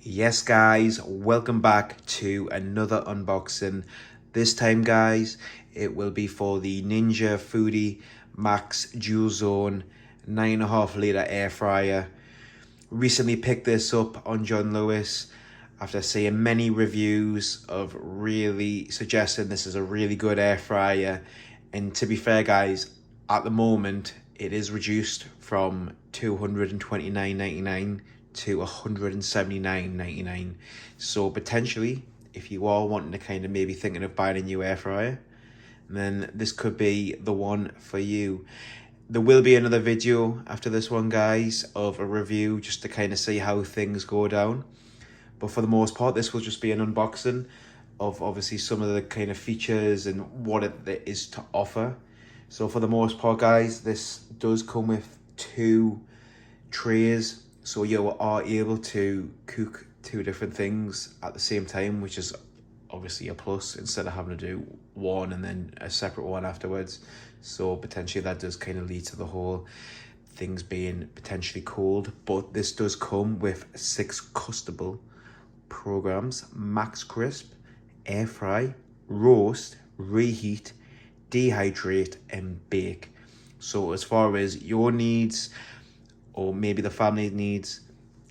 Yes guys, welcome back to another unboxing. This time guys, it will be for the Ninja Foodi Max Dual Zone 9.5 litre air fryer. Recently picked this up on John Lewis after seeing many reviews of really suggesting this is a really good air fryer. And to be fair guys, at the moment it is reduced from $229.99 to $179.99. So potentially, if you are wanting to kind of maybe thinking of buying a new air fryer, then this could be the one for you. There will be another video after this one guys of a review just to kind of see how things go down. But for the most part, this will just be an unboxing of obviously some of the kind of features and what it is to offer. So for the most part guys, this does come with 2 trays, so you are able to cook 2 different things at the same time, which is obviously a plus instead of having to do one and then a separate one afterwards. So potentially that does kind of lead to the whole things being potentially cold. But this does come with 6 customable programs: max crisp, air fry, roast, reheat, dehydrate and bake. So as far as your needs or maybe the family needs,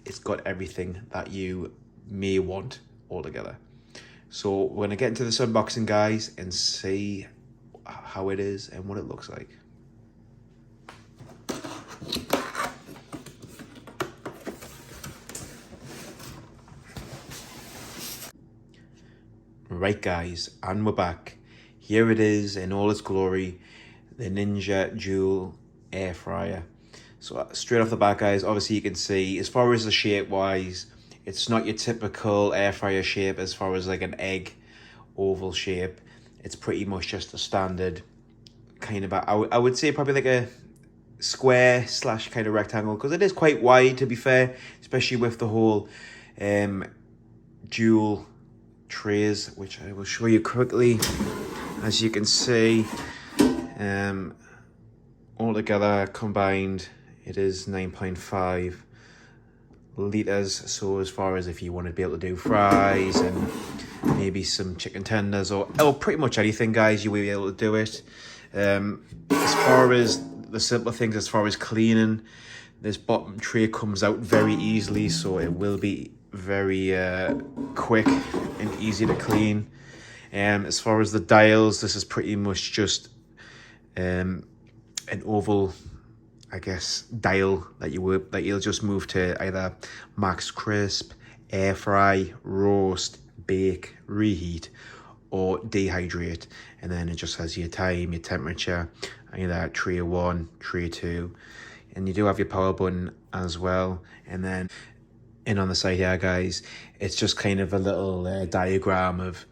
it's got everything that you may want all together. So we're gonna get into this unboxing guys and see how it is and what it looks like. Right guys, and we're back. Here it is in all its glory, the Ninja Dual air fryer. So straight off the bat guys, obviously you can see as far as the shape wise, it's not your typical air fryer shape as far as like an egg oval shape. It's pretty much just a standard kind of, I would say probably like a square slash kind of rectangle, because it is quite wide to be fair, especially with the whole dual trays, which I will show you quickly. As you can see, all together combined it is 9.5 litres. So as far as if you want to be able to do fries and maybe some chicken tenders or pretty much anything guys, you will be able to do it. As far as the simple things, as far as cleaning, this bottom tray comes out very easily, so it will be very quick and easy to clean. As far as the dials, this is pretty much just an oval, I guess, dial that you'll just move to either max crisp, air fry, roast, bake, reheat, or dehydrate. And then it just has your time, your temperature, either tray 1, tray 2, and you do have your power button as well. And then in on the side here guys, it's just kind of a little diagram of,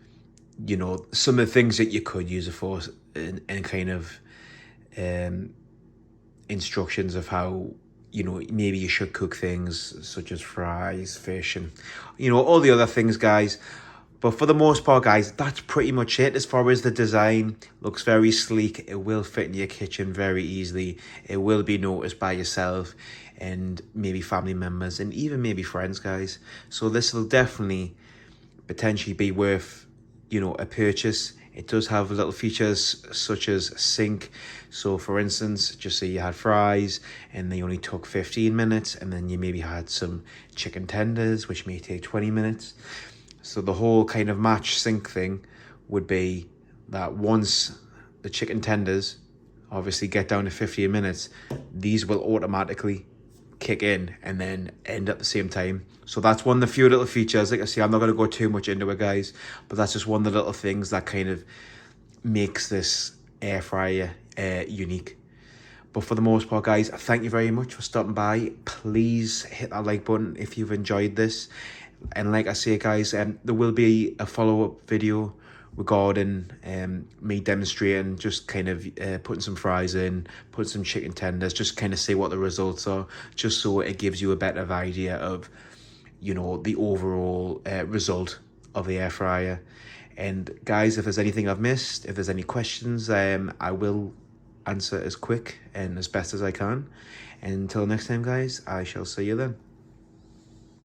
you know, some of the things that you could use it for, and kind of instructions of how, you know, maybe you should cook things such as fries, fish, and, you know, all the other things guys. But for the most part guys, that's pretty much it. As far as the design, looks very sleek. It will fit in your kitchen very easily. It will be noticed by yourself and maybe family members and even maybe friends guys. So this will definitely potentially be worth, you know, a purchase. It does have little features such as sync. So for instance, just say you had fries and they only took 15 minutes, and then you maybe had some chicken tenders which may take 20 minutes. So the whole kind of match sync thing would be that once the chicken tenders obviously get down to 15 minutes, these will automatically kick in and then end at the same time. So that's one of the few little features. Like I say, I'm not going to go too much into it guys, but that's just one of the little things that kind of makes this air fryer unique. But for the most part guys, thank you very much for stopping by. Please hit that like button if you've enjoyed this, and like I say guys, there will be a follow-up video regarding me demonstrating, just kind of putting some fries in, putting some chicken tenders, just kind of see what the results are, just so it gives you a better idea of, you know, the overall result of the air fryer. And guys, if there's anything I've missed, if there's any questions, I will answer as quick and as best as I can. And until next time guys, I shall see you then.